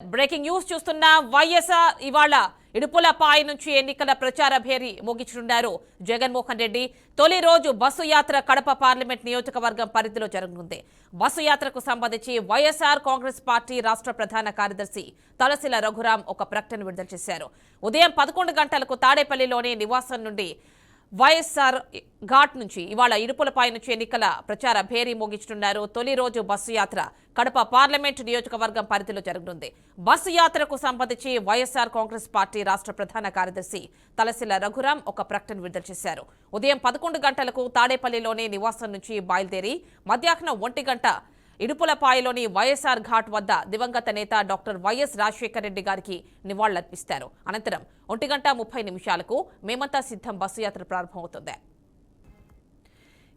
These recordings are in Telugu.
బ్రేకింగ్ న్యూస్ చూస్తున్న వైఎస్ఆర్ ఇవాళ ఇడుపులపాయ నుంచి ఎన్నికల ప్రచార భేరీ మోగించనున్నారు జగన్మోహన్ రెడ్డి. తొలి రోజు బస్సు యాత్ర కడప పార్లమెంట్ నియోజకవర్గం పరిధిలో జరగనుంది. బస్సు యాత్రకు సంబంధించి వైఎస్ఆర్ కాంగ్రెస్ పార్టీ రాష్ట్ర ప్రధాన కార్యదర్శి తలసిల రఘురాం ఒక ప్రకటన విడుదల చేశారు. ఉదయం 11 గంటలకు తాడేపల్లిలోని నివాసం నుండి వైఎస్ఆర్ ఘాట్ నుంచి ఇవాళ ఇడుపులపాయ నుంచి ఎన్నికల ప్రచార భేరీ మోగించనున్నారు. తొలి రోజు బస్సు యాత్ర కడప పార్లమెంటు నియోజకవర్గం పరిధిలో జరగనుంది. బస్సు యాత్రకు సంబంధించి వైఎస్ఆర్ కాంగ్రెస్ పార్టీ రాష్ట్ర ప్రధాన కార్యదర్శి తలసిల రఘురాం ఒక ప్రకటన విడుదల చేశారు. ఉదయం 11 గంటలకు తాడేపల్లిలోని నివాసం నుంచి బయలుదేరి మధ్యాహ్నం 1 గంట ఇడుపులపాయలోని వైఎస్ఆర్ ఘాట్ వద్ద దివంగత నేత డాక్టర్ వైఎస్ రాజశేఖర రెడ్డి గారికి నివాళులర్పిస్తారు. అనంతరం 1:30 మేమంతా సిద్ధం బస్సు యాత్ర ప్రారంభమవుతుంది.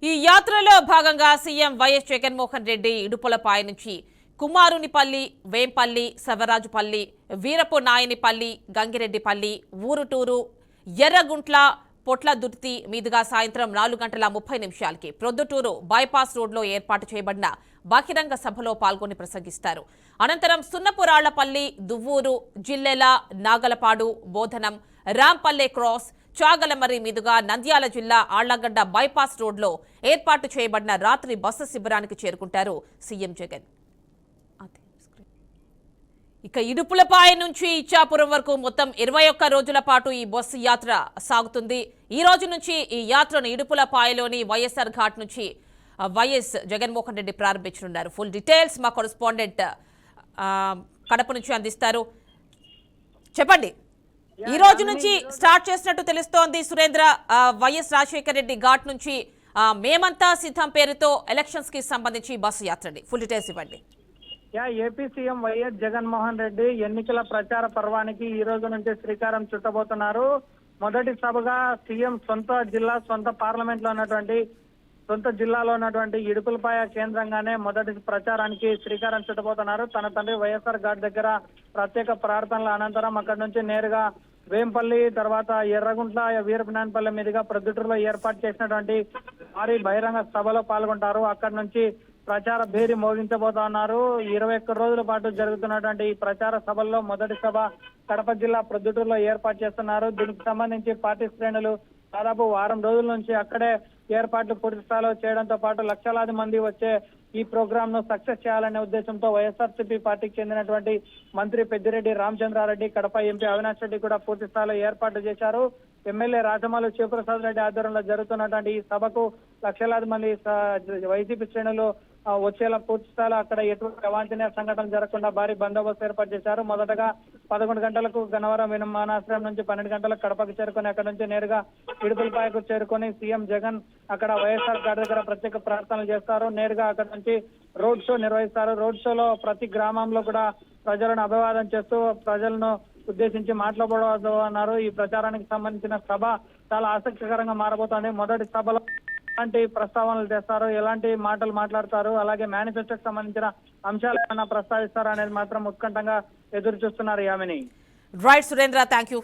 ఈ యాత్రలో భాగంగా సీఎం వైఎస్ జగన్మోహన్ రెడ్డి ఇడుపులపాయ నుంచి కుమారునిపల్లి, వేంపల్లి, సవరాజుపల్లి, వీరపు నాయనిపల్లి, గంగిరెడ్డిపల్లి, ఊరుటూరు, ఎర్రగుంట్ల, పొట్లదుర్తి మీదుగా సాయంత్రం 4:30 ప్రొద్దుటూరు బైపాస్ రోడ్లో ఏర్పాటు చేయబడిన బహిరంగ సభలో పాల్గొని ప్రసంగిస్తారు. అనంతరం సున్నపురాళ్లపల్లి, దువ్వూరు, జిల్లెల, నాగలపాడు, బోధనం, రాంపల్లె క్రాస్, చాగలమర్రి మీదుగా నంద్యాల జిల్లా ఆళ్లగడ్డ బైపాస్ రోడ్లో ఏర్పాటు చేయబడిన రాత్రి బస్సు శిబిరానికి చేరుకుంటారు సీఎం జగన్. ఇక ఇడుపులపాయ నుంచి ఇచ్చాపురం వరకు మొత్తం 21 రోజుల పాటు ఈ బస్సు యాత్ర సాగుతుంది. ఈ రోజు నుంచి ఈ యాత్రను ఇడుపులపాయలోని వైఎస్ఆర్ ఘాట్ నుంచి వైఎస్ జగన్మోహన్ రెడ్డి ప్రారంభించనున్నారు. ఫుల్ డీటెయిల్స్ మా కరెస్పాండెంట్ కడప నుంచి అందిస్తారు. చెప్పండి, ఈ రోజు నుంచి స్టార్ట్ చేసినట్టు తెలుస్తోంది సురేంద్ర. వైఎస్ రాజశేఖర రెడ్డి ఘాట్ నుంచి మేమంతా సిద్ధం పేరుతో ఎలక్షన్స్ కి సంబంధించి బస్సు యాత్రని ఫుల్ డీటెయిల్స్ ఇవ్వండి. ఏపీ సీఎం వైఎస్ జగన్మోహన్ రెడ్డి ఎన్నికల ప్రచార పర్వానికి ఈ రోజు నుంచి శ్రీకారం చుట్టబోతున్నారు. మొదటి సభగా సీఎం సొంత పార్లమెంట్ లో ఉన్నటువంటి సొంత జిల్లాలో ఉన్నటువంటి ఇడుపులపాయ కేంద్రంగానే మొదటి ప్రచారానికి శ్రీకారం చుట్టబోతున్నారు. తన తండ్రి వైఎస్ఆర్ ఘాట్ దగ్గర ప్రత్యేక ప్రార్థనల అనంతరం అక్కడి నుంచి నేరుగా వేంపల్లి, తర్వాత ఎర్రగుంట్ల, వీరపనాయనపల్లి మీదుగా ప్రొద్దుటూరులో ఏర్పాటు చేసినటువంటి భారీ బహిరంగ సభలో పాల్గొంటారు. అక్కడి నుంచి ప్రచార భేరీ మోగించబోతా ఉన్నారు. 21 రోజుల పాటు జరుగుతున్నటువంటి ఈ ప్రచార సభల్లో మొదటి సభ కడప జిల్లా ప్రొద్దుటూరులో ఏర్పాటు చేస్తున్నారు. దీనికి సంబంధించి పార్టీ శ్రేణులు దాదాపు వారం రోజుల నుంచి అక్కడే ఏర్పాట్లు పూర్తి స్థాయిలో చేయడంతో పాటు లక్షలాది మంది వచ్చే ఈ ప్రోగ్రామ్ ను సక్సెస్ చేయాలనే ఉద్దేశంతో వైఎస్ఆర్సీపీ పార్టీకి చెందినటువంటి మంత్రి పెద్దిరెడ్డి రామచంద్రారెడ్డి, కడప ఎంపీ అవినాష్ రెడ్డి కూడా పూర్తి స్థాయిలో ఏర్పాట్లు చేశారు. ఎమ్మెల్యే రాజమౌళి శివప్రసాద్ రెడ్డి ఆధ్వర్యంలో జరుగుతున్నటువంటి ఈ సభకు లక్షలాది మంది వైసీపీ శ్రేణులు వచ్చేలా పూర్తి స్థాయిలో అక్కడ ఎటువంటి అవాంఛనీయ సంఘటనలు జరగకుండా భారీ బందోబస్తు ఏర్పాటు చేశారు. మొదటగా 11 గంటలకు గన్నవరం విమానాశ్రయం నుంచి 12 గంటలకు కడపకు చేరుకొని అక్కడ నుంచి నేరుగా ఇడుపులపాయకు చేరుకొని సీఎం జగన్ అక్కడ వైఎస్ఆర్ ఘాట్ దగ్గర ప్రత్యేక ప్రార్థనలు చేస్తారు. నేరుగా అక్కడ నుంచి రోడ్ షో నిర్వహిస్తారు. రోడ్ షోలో ప్రతి గ్రామంలో కూడా ప్రజలను అభివాదం చేస్తూ ప్రజలను ఉద్దేశించి మాట్లాడబోతున్నారు. ఈ ప్రచారానికి సంబంధించిన సభ చాలా ఆసక్తికరంగా మారబోతోంది. మొదటి సభలో ఎలాంటి ప్రస్తావనలు చేస్తారు, ఎలాంటి మాటలు మాట్లాడతారు, అలాగే మేనిఫెస్టోకి సంబంధించిన అంశాలు ఏమైనా ప్రస్తావిస్తారు అనేది మాత్రం ఉత్కంఠంగా ఎదురు చూస్తున్నారు. Yamini. Right Surendra, thank you.